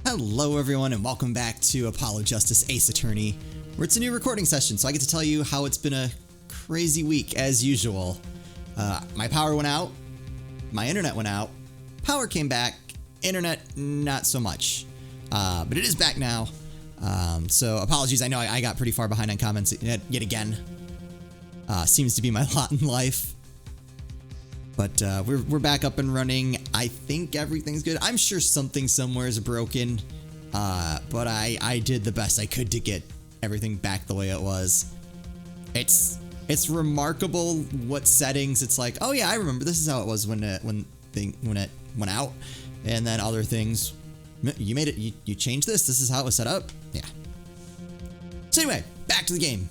Hello everyone and welcome back to Apollo Justice Ace Attorney, where it's a new recording session, so I get to tell you how it's been a crazy week as usual. My power went out, my internet went out, power came back, internet not so much, but it is back now. So apologies, I know I got pretty far behind on comments yet again. Seems to be my lot in life. But we're back up and running. I think everything's good. I'm sure something somewhere is broken, but I did the best I could to get everything back the way it was. It's remarkable what settings it's like. Oh yeah, I remember this is how it was when it went out, and then other things. You made it. You changed this. This is how it was set up. Yeah. So anyway, back to the game.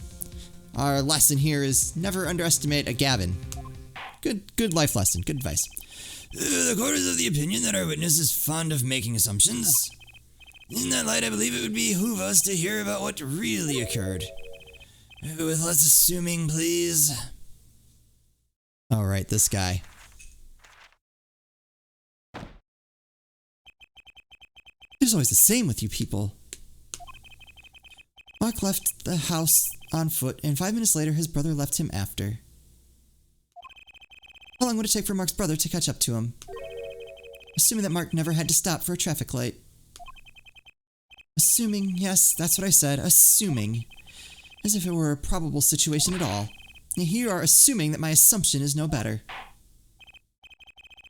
Our lesson here is never underestimate a Gavin. Good life lesson. Good advice. The court is of the opinion that our witness is fond of making assumptions. In that light, I believe it would behoove us to hear about what really occurred. With less assuming, please. Alright, this guy. It's always the same with you people. Mark left the house on foot, and 5 minutes later his brother left him after. How long would it take for Mark's brother to catch up to him? Assuming that Mark never had to stop for a traffic light. Assuming, yes, that's what I said, assuming. As if it were a probable situation at all. And here you are assuming that my assumption is no better.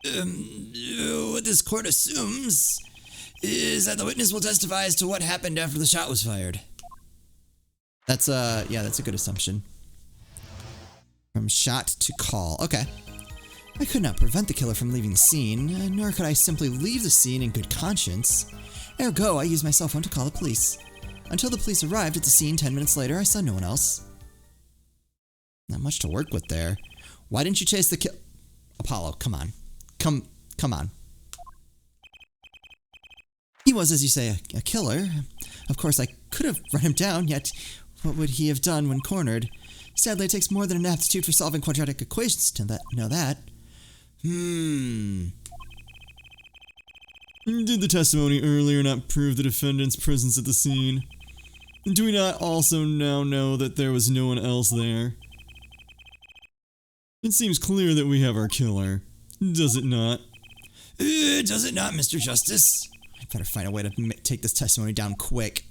What this court assumes is that the witness will testify as to what happened after the shot was fired. That's a good assumption. From shot to call, okay. I could not prevent the killer from leaving the scene, nor could I simply leave the scene in good conscience. Ergo, I used my cell phone to call the police. Until the police arrived at the scene 10 minutes later, I saw no one else. Not much to work with there. Why didn't you chase the Apollo, come on. Come on. He was, as you say, a killer. Of course, I could have run him down, yet what would he have done when cornered? Sadly, it takes more than an aptitude for solving quadratic equations to know that. Did the testimony earlier not prove the defendant's presence at the scene? And do we not also now know that there was no one else there? It seems clear that we have our killer, does it not? Does it not, Mr. Justice? I better find a way to take this testimony down quick.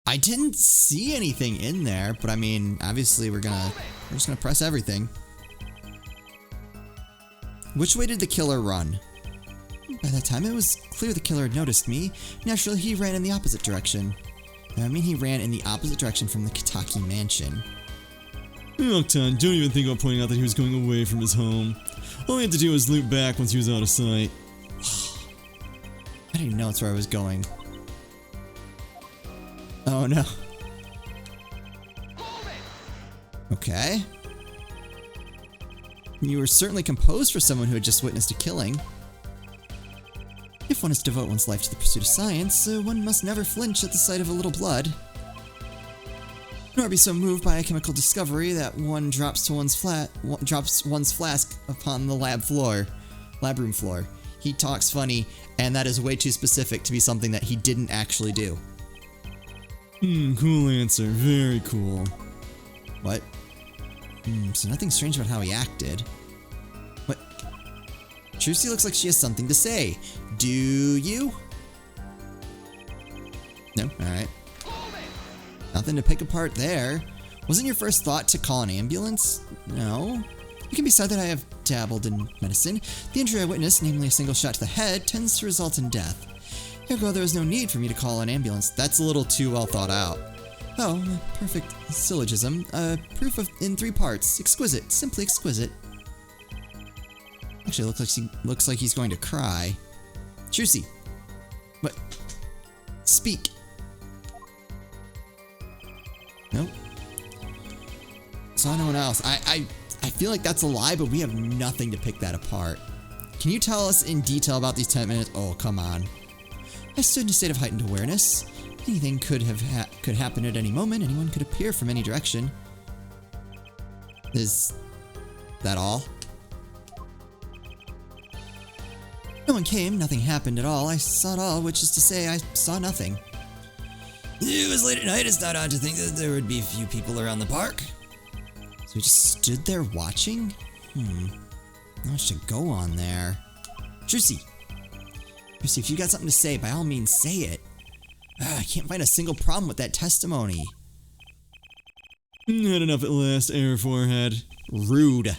I didn't see anything in there, but I mean, obviously we're just gonna press everything. Which way did the killer run? By that time, it was clear the killer had noticed me. Naturally, he ran in the opposite direction. I mean, he ran in the opposite direction from the Kitaki mansion. Octon, don't even think about pointing out that he was going away from his home. All he had to do was loop back once he was out of sight. I didn't know that's where I was going. Oh no. Okay. You were certainly composed for someone who had just witnessed a killing. If one is to devote one's life to the pursuit of science, one must never flinch at the sight of a little blood. Nor be so moved by a chemical discovery that one drops one's flask upon the lab room floor. He talks funny, and that is way too specific to be something that he didn't actually do. Cool answer. Very cool. What? So nothing strange about how he acted. What? Trucy looks like she has something to say. Do you? No? Alright. Nothing to pick apart there. Wasn't your first thought to call an ambulance? No. It can be said that I have dabbled in medicine. The injury I witnessed, namely a single shot to the head, tends to result in death. Ergo, there was no need for me to call an ambulance. That's a little too well thought out. Oh, perfect syllogism. Proof in 3 parts. Exquisite. Simply exquisite. Actually, looks like he's going to cry. Trucy. What? Speak. Nope. Saw no one else. I feel like that's a lie, but we have nothing to pick that apart. Can you tell us in detail about these 10 minutes? Oh, come on. I stood in a state of heightened awareness. Anything could happen at any moment. Anyone could appear from any direction. Is that all? No one came, nothing happened at all. I saw it all, which is to say I saw nothing. It was late at night. It's not odd to think that there would be a few people around the park. So we just stood there watching? Not much to go on there. Trucy, if you got something to say, by all means say it. I can't find a single problem with that testimony. Had enough at last, air forehead. Rude.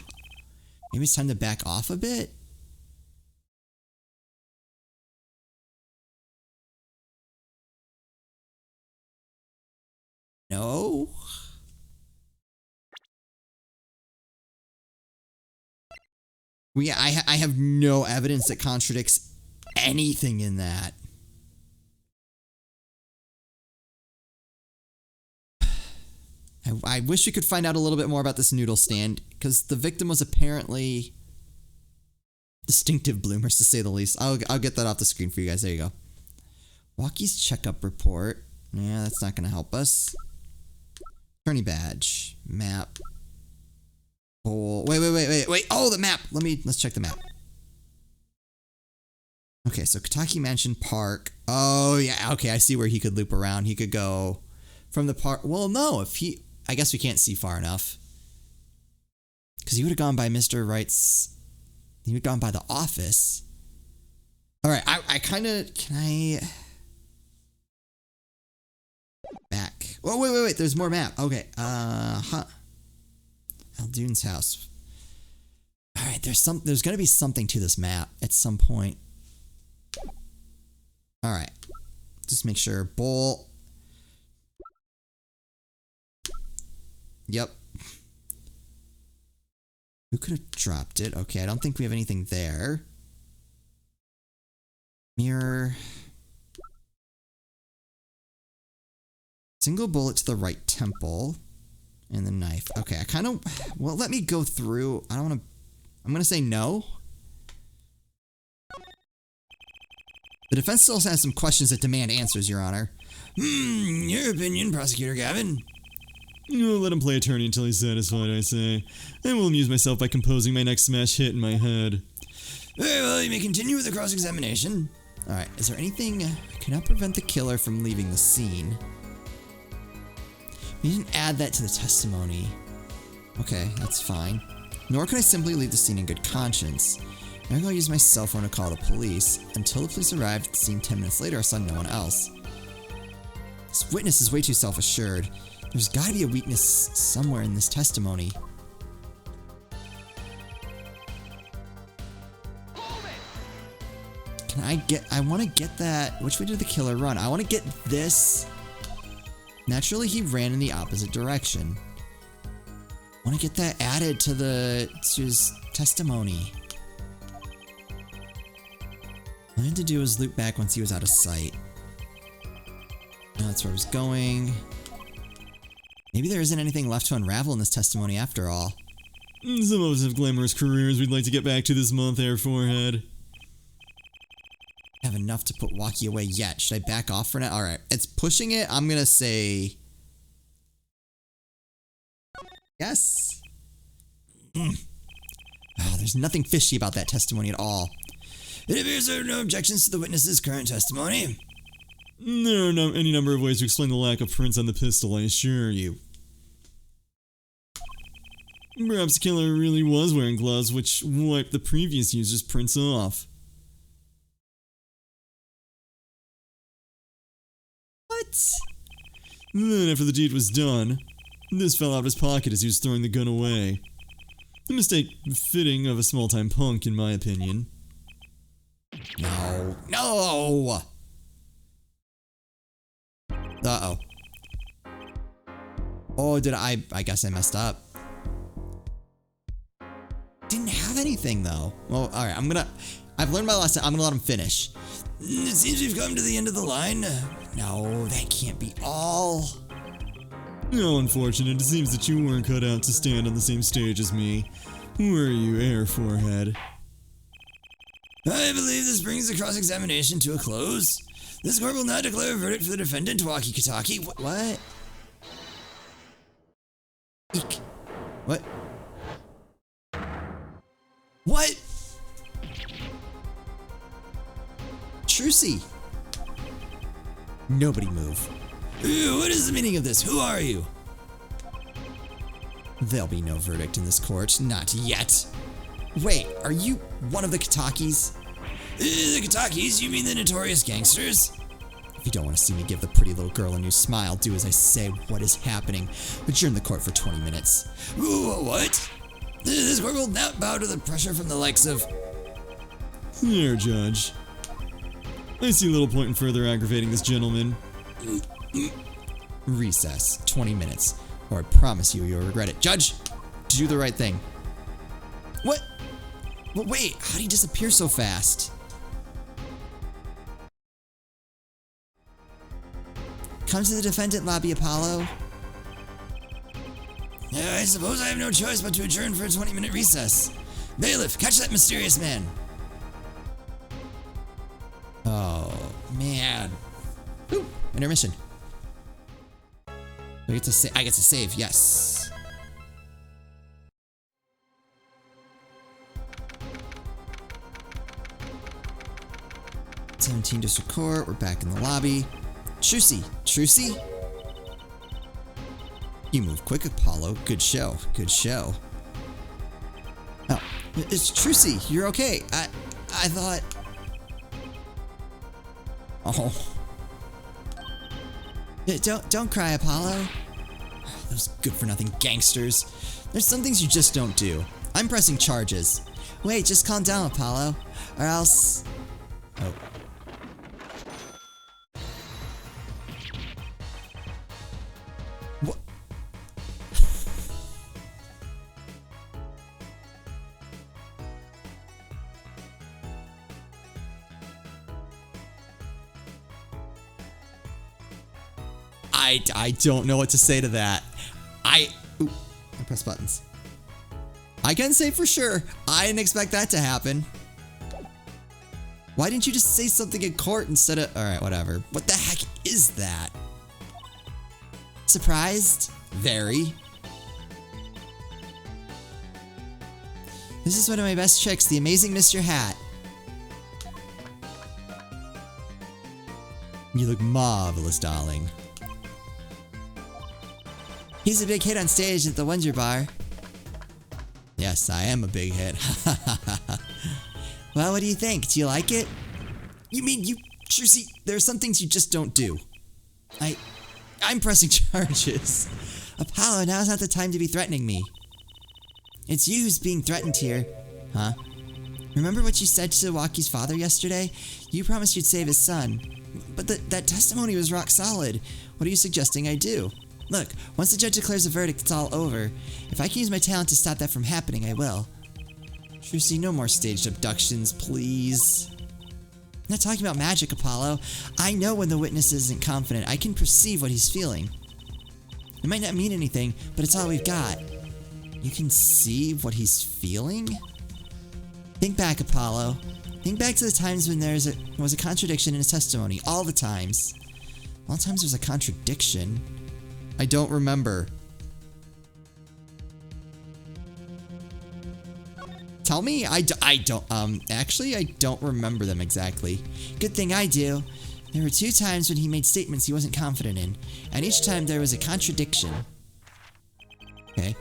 Maybe it's time to back off a bit? No? I have no evidence that contradicts anything in that. I wish we could find out a little bit more about this noodle stand, because the victim was apparently distinctive bloomers, to say the least. I'll get that off the screen for you guys. There you go. Walkie's checkup report. Yeah, that's not going to help us. Attorney badge. Map. Oh, wait. Oh, the map. Let's check the map. Okay, so Kataki Mansion Park. Oh, yeah. Okay, I see where he could loop around. He could go from the park. Well, no, I guess we can't see far enough. Because he would have gone by Mr. Wright's. He would have gone by the office. All right, I kind of. Can I. Back. Oh, wait. There's more map. Okay. Aldune's house. All right, there's going to be something to this map at some point. All right. Just make sure. Bowl. Yep. Who could have dropped it? Okay, I don't think we have anything there. Mirror. Single bullet to the right temple. And the knife. Okay, I kind of... Well, let me go through. I don't want to... I'm going to say no. The defense still has some questions that demand answers, Your Honor. Your opinion, Prosecutor Gavin? No, let him play attorney until he's satisfied, I say. I will amuse myself by composing my next smash hit in my head. Very well, you may continue with the cross-examination. Alright, is there anything... I cannot prevent the killer from leaving the scene. We didn't add that to the testimony. Okay, that's fine. Nor can I simply leave the scene in good conscience. I'm going to use my cell phone to call the police. Until the police arrived at the scene 10 minutes later, I saw no one else. This witness is way too self-assured. There's got to be a weakness somewhere in this testimony. I want to get that. Which way did the killer run? I want to get this. Naturally, he ran in the opposite direction. I want to get that added to his testimony. All I had to do was loop back once he was out of sight. Oh, that's where I was going. Maybe there isn't anything left to unravel in this testimony after all. Some of us have glamorous careers we'd like to get back to this month, Air Forehead. I have enough to put Walkie away yet. Should I back off for now? Alright, it's pushing it. I'm gonna say... yes. Oh, there's nothing fishy about that testimony at all. It appears there are no objections to the witness's current testimony. There are any number of ways to explain the lack of prints on the pistol, I assure you. Perhaps the killer really was wearing gloves which wiped the previous user's prints off. What? Then, after the deed was done, this fell out of his pocket as he was throwing the gun away. A mistake fitting of a small-time punk, in my opinion. No. No! Uh-oh. Oh, I guess I messed up. Didn't have anything, though. Well, alright, I've learned my lesson. I'm gonna let him finish. It seems we've come to the end of the line. No, that can't be all. How unfortunate. It seems that you weren't cut out to stand on the same stage as me. Were you, Air Forehead? I believe this brings the cross-examination to a close. This court will now declare a verdict for the defendant, Waki Kataki. What? Eek. What? What? Trucy! Nobody move. What is the meaning of this? Who are you? There'll be no verdict in this court. Not yet. Wait, are you one of the Katakis? The Katakis? You mean the notorious gangsters? If you don't want to see me give the pretty little girl a new smile, do as I say. What is happening? Adjourn the court for 20 minutes. What? This court will not bow to the pressure from the likes of... There, Judge. I see little point in further aggravating this gentleman. Recess. 20 minutes. Or I promise you, you'll regret it. Judge! Do the right thing. What? Wait, how did he disappear so fast? Come to the defendant lobby, Apollo. I suppose I have no choice but to adjourn for a 20-minute recess. Bailiff, catch that mysterious man. Oh, man. Ooh, intermission. I get to save, yes. "17 District Court, we're back in the lobby. Trucy, Trucy? You move quick, Apollo. Good show, good show. Oh, it's Trucy, you're okay. I thought... Oh. Don't cry, Apollo. Those good-for-nothing gangsters. There's some things you just don't do. I'm pressing charges. Wait, just calm down, Apollo. Or else... Oh. What? I don't know what to say to that. I press buttons. I can say for sure, I didn't expect that to happen. Why didn't you just say something in court instead of... Alright, whatever. What the heck is that? Surprised? Very. This is one of my best tricks, the amazing Mr. Hat. You look marvelous, darling. He's a big hit on stage at the Wonder Bar. Yes, I am a big hit. Well, what do you think? Do you like it? You mean you... Trucy, there are some things you just don't do. I'm pressing charges. Apollo, now's not the time to be threatening me. It's you who's being threatened here. Huh? Remember what you said to Waki's father yesterday? You promised you'd save his son. But that testimony was rock solid. What are you suggesting I do? Look, once the judge declares a verdict, it's all over. If I can use my talent to stop that from happening, I will. Trucy, no more staged abductions, please. I'm not talking about magic, Apollo. I know when the witness isn't confident. I can perceive what he's feeling. It might not mean anything, but it's all we've got. You can see what he's feeling? Think back, Apollo. Think back to the times when there was a contradiction in his testimony. All the times. All the times there's a contradiction. I don't remember. Tell me? Actually, I don't remember them exactly. Good thing I do. There were 2 times when he made statements he wasn't confident in, and each time there was a contradiction. Okay.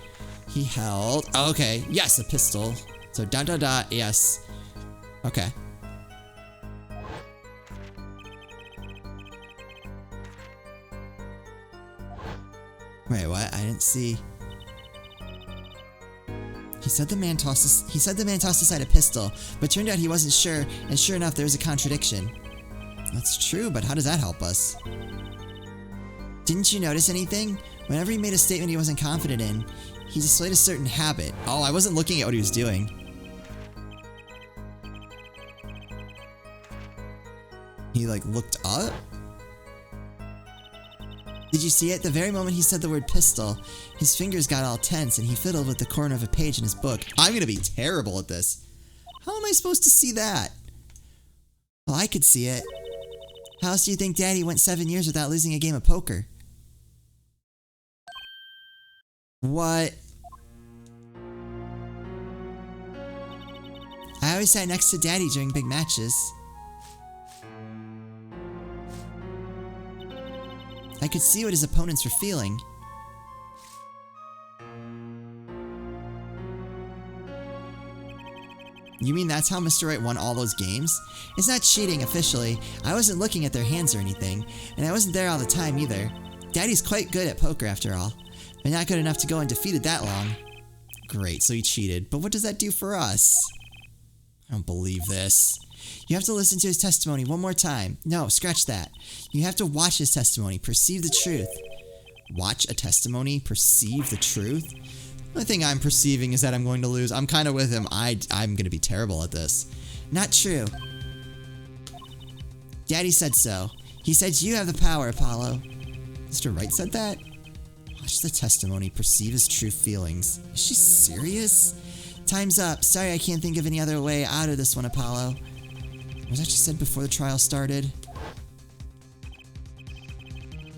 He held... Oh, okay. Yes, a pistol. So, ... Yes. Okay. Wait, what? I didn't see... He said the man tossed aside a pistol, but turned out he wasn't sure, and sure enough, there was a contradiction. That's true, but how does that help us? Didn't you notice anything? Whenever he made a statement he wasn't confident in, he displayed a certain habit. Oh, I wasn't looking at what he was doing. He, like, looked up? Did you see it? The very moment he said the word pistol, his fingers got all tense and he fiddled with the corner of a page in his book. I'm gonna be terrible at this. How am I supposed to see that? Well, I could see it. How else do you think Daddy went 7 years without losing a game of poker? What? I always sat next to Daddy during big matches. could see what his opponents were feeling. You mean that's how Mr. Right won all those games? It's not cheating officially. I wasn't looking at their hands or anything, and I wasn't there all the time either. Daddy's quite good at poker after all, but not good enough to go undefeated that long. Great, so he cheated, but what does that do for us? I don't believe this. You have to listen to his testimony one more time. No, scratch that. You have to watch his testimony, perceive the truth. Watch a testimony, perceive the truth? The only thing I'm perceiving is that I'm going to lose. I'm kind of with him. I'm going to be terrible at this. Not true. Daddy said so. He said you have the power, Apollo. Mr. Wright said that? Watch the testimony, perceive his true feelings. Is she serious? Time's up. Sorry I can't think of any other way out of this one, Apollo. Was that she said before the trial started?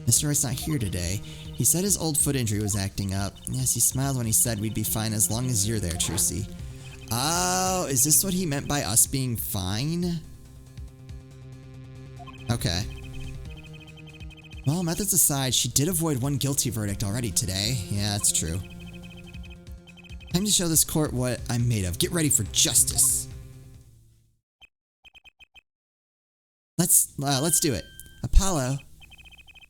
Mr. Wright's not here today. He said his old foot injury was acting up. Yes, he smiled when he said we'd be fine as long as you're there, Trucy. Oh, is this what he meant by us being fine? Okay. Well, methods aside, she did avoid one guilty verdict already today. Yeah, that's true. Time to show this court what I'm made of. Get ready for justice. Let's do it. Apollo.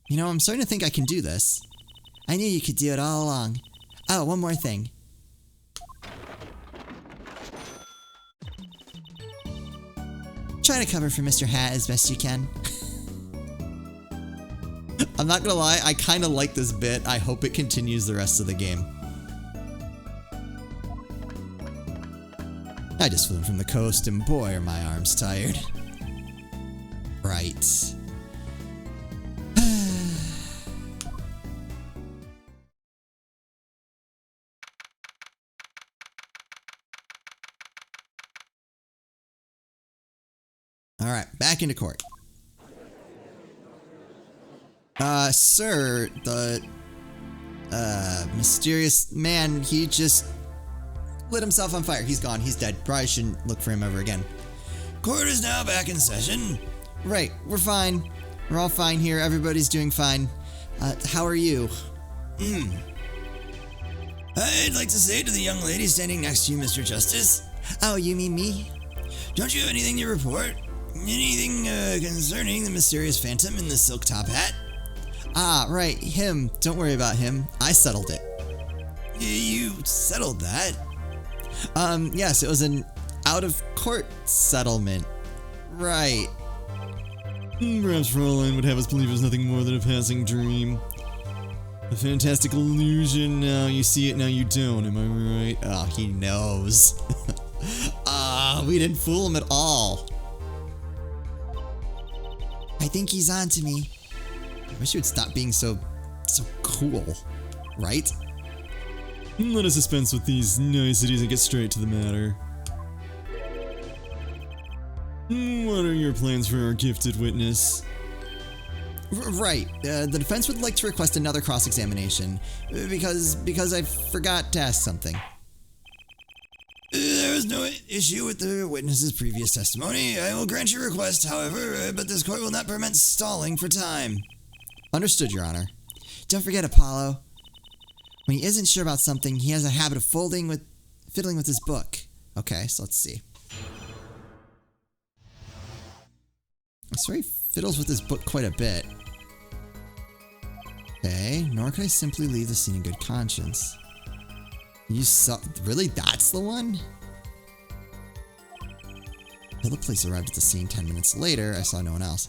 You know, I'm starting to think I can do this. I knew you could do it all along. Oh, one more thing. Try to cover for Mr. Hat as best you can. I'm not gonna lie, I kinda like this bit. I hope it continues the rest of the game. I just flew in from the coast and boy are my arms tired. Right. Alright, back into court. Sir, the, mysterious man, he just lit himself on fire. He's gone, he's dead. Probably shouldn't look for him ever again. Court is now back in session. Right, we're fine. We're all fine here, everybody's doing fine. How are you? I'd like to say to the young lady standing next to you, Mr. Justice. Oh, you mean me? Don't you have anything to report? Anything, concerning the mysterious phantom in the silk top hat? Ah, right, him. Don't worry about him. I settled it. You settled that? Yes, it was an out-of-court settlement. Right. Perhaps Fraulein would have us believe it was nothing more than a passing dream. A fantastic illusion. Now you see it, now you don't. Am I right? Oh, he knows. We didn't fool him at all. I think he's on to me. I wish he would stop being so cool, right? Let us dispense with these niceties and get straight to the matter. What are your plans for our gifted witness? Right. The defense would like to request another cross-examination because I forgot to ask something. There is no issue with the witness's previous testimony. I will grant your request, however, but this court will not permit stalling for time. Understood, Your Honor. Don't forget, Apollo. When he isn't sure about something, he has a habit of fiddling with his book. Okay, so let's see. I swear he fiddles with his book quite a bit. Okay, nor could I simply leave the scene in good conscience. You saw... Really? That's the one? Until the police arrived at the scene 10 minutes later, I saw no one else.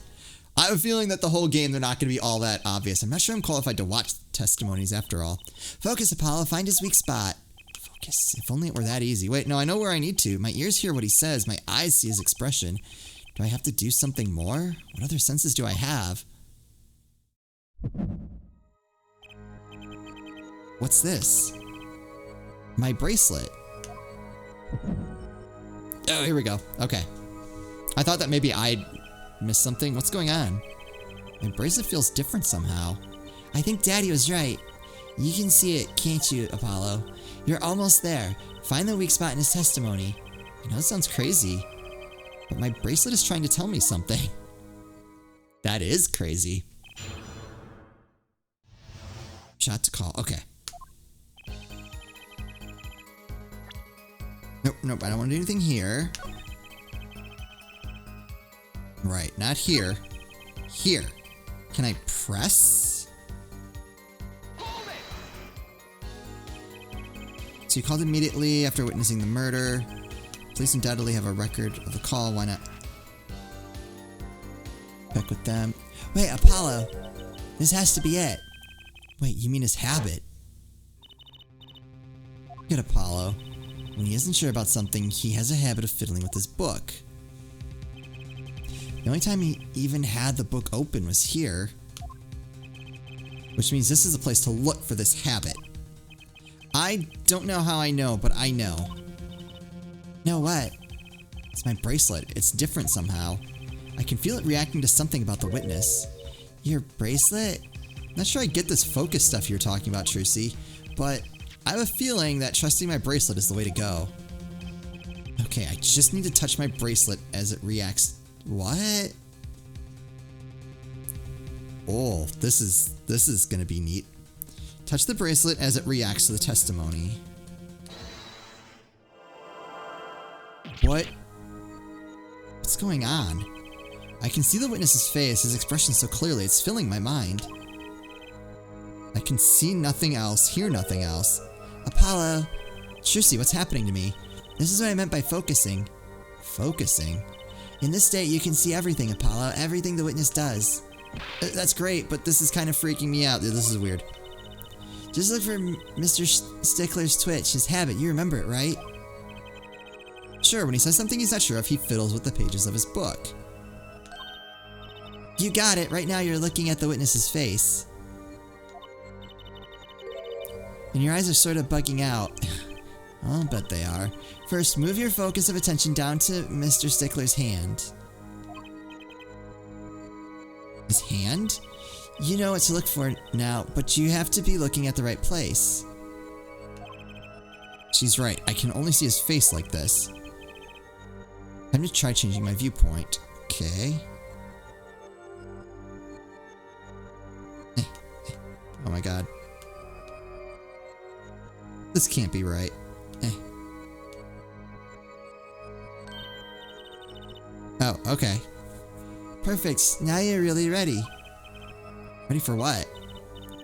I have a feeling that the whole game, they're not going to be all that obvious. I'm not sure I'm qualified to watch testimonies after all. Focus, Apollo. Find his weak spot. Focus. If only it were that easy. Wait, no, I know where I need to. My ears hear what he says. My eyes see his expression. Do I have to do something more? What other senses do I have? What's this? My bracelet. Oh, here we go. Okay. I thought that maybe I'd missed something. What's going on? My bracelet feels different somehow. I think Daddy was right. You can see it, can't you, Apollo? You're almost there. Find the weak spot in his testimony. I know it sounds crazy, but my bracelet is trying to tell me something. That is crazy. Chat to call. Okay. Nope, nope. I don't want to do anything here. Right, not here. Here. Can I press? So you called immediately after witnessing the murder. Police undoubtedly have a record of the call. Why not? Check with them. Wait, Apollo. This has to be it. Wait, you mean his habit? Look at Apollo. When he isn't sure about something, he has a habit of fiddling with his book. The only time he even had the book open was here. Which means this is a place to look for this habit. I don't know how I know, but I know. Know what? It's my bracelet. It's different somehow. I can feel it reacting to something about the witness. Your bracelet? Not sure I get this focus stuff you're talking about, Trucy, but I have a feeling that trusting my bracelet is the way to go. Okay, I just need to touch my bracelet as it reacts. What? Oh, this is gonna be neat. Touch the bracelet as it reacts to the testimony. What? What's going on? I can see the witness's face, his expression so clearly, it's filling my mind. I can see nothing else, hear nothing else. Apollo! Trucy, what's happening to me? This is what I meant by focusing. Focusing? In this state, you can see everything, Apollo, everything the witness does. That's great, but this is kind of freaking me out. This is weird. Just look for Mr. Stickler's twitch, his habit. You remember it, right? Sure, when he says something he's not sure of, he fiddles with the pages of his book. You got it. Right now you're looking at the witness's face. And your eyes are sort of bugging out. I'll bet they are. First, move your focus of attention down to Mr. Stickler's hand. His hand? You know what to look for now, but you have to be looking at the right place. She's right. I can only see his face like this. Time to try changing my viewpoint. Okay. Oh my god. This can't be right. Oh, okay. Perfect. Now you're really ready. Ready for what?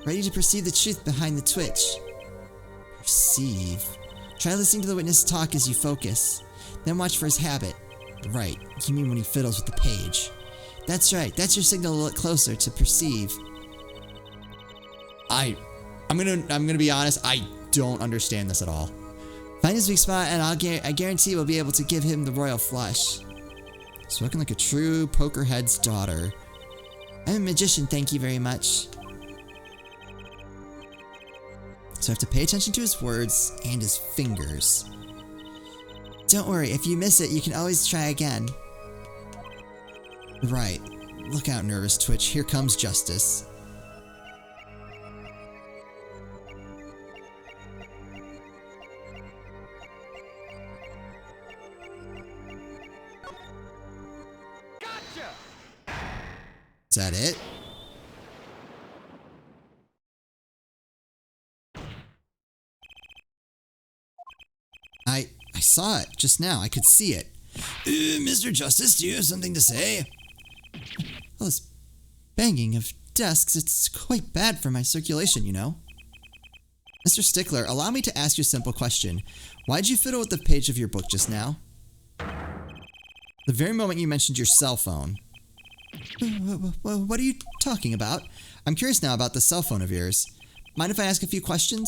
Ready to perceive the truth behind the twitch. Perceive. Try listening to the witness talk as you focus. Then watch for his habit. Right. You mean when he fiddles with the page. That's right. That's your signal to look closer, to perceive. I'm gonna be honest, I don't understand this at all. Find his weak spot and I guarantee we'll be able to give him the royal flush. Spoken like a true pokerhead's daughter. I'm a magician, thank you very much. So I have to pay attention to his words and his fingers. Don't worry, if you miss it, you can always try again. Right. Look out, nervous twitch. Here comes justice. Is that it? I saw it just now. I could see it. Mr. Justice, do you have something to say? All this banging of desks, it's quite bad for my circulation, you know. Mr. Stickler, allow me to ask you a simple question. Why'd you fiddle with the page of your book just now? The very moment you mentioned your cell phone. What are you talking about? I'm curious now about the cell phone of yours. Mind if I ask a few questions?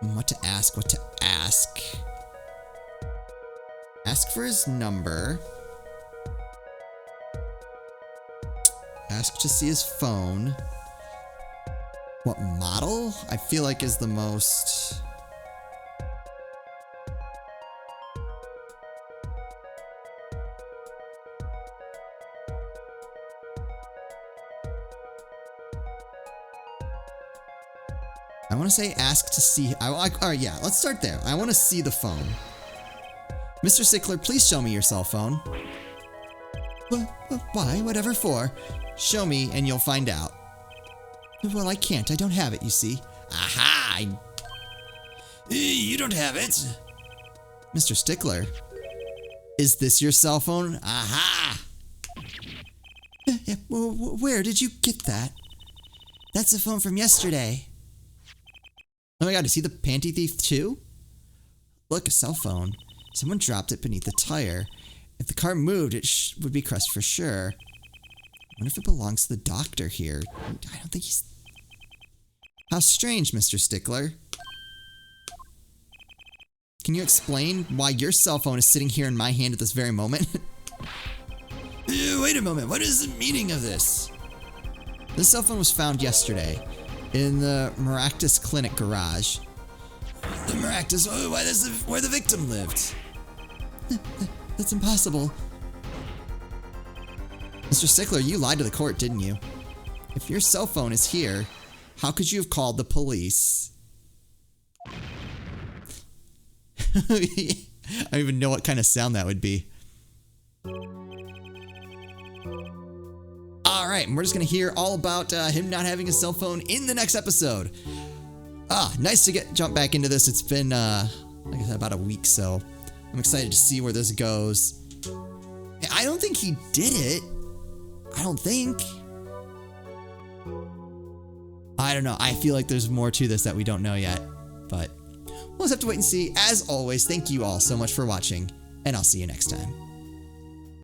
What to ask? What to ask? Ask for his number. Ask to see his phone. What model? I feel like is the most... I want to say ask to see... Alright, yeah, let's start there. I want to see the phone. Mr. Stickler, please show me your cell phone. Why? Whatever for. Show me and you'll find out. Well, I can't. I don't have it, you see. Aha! You don't have it. Mr. Stickler, is this your cell phone? Aha! Where did you get that? That's a phone from yesterday. Oh my god, is he the panty thief too? Look, a cell phone. Someone dropped it beneath the tire. If the car moved, it would be crushed for sure. I wonder if it belongs to the doctor here. I don't think he's... How strange, Mr. Stickler. Can you explain why your cell phone is sitting here in my hand at this very moment? Wait a moment, what is the meaning of this? This cell phone was found yesterday in the Maractus Clinic garage. The Maractus? Oh, why that's where the victim lived. That's impossible. Mr. Stickler, you lied to the court, didn't you? If your cell phone is here, how could you have called the police? I don't even know what kind of sound that would be. Alright, and we're just going to hear all about him not having a cell phone in the next episode. Nice to jump back into this. It's been, like I said, about a week, so I'm excited to see where this goes. I don't think he did it. I don't think. I don't know. I feel like there's more to this that we don't know yet, but we'll just have to wait and see. As always, thank you all so much for watching, and I'll see you next time.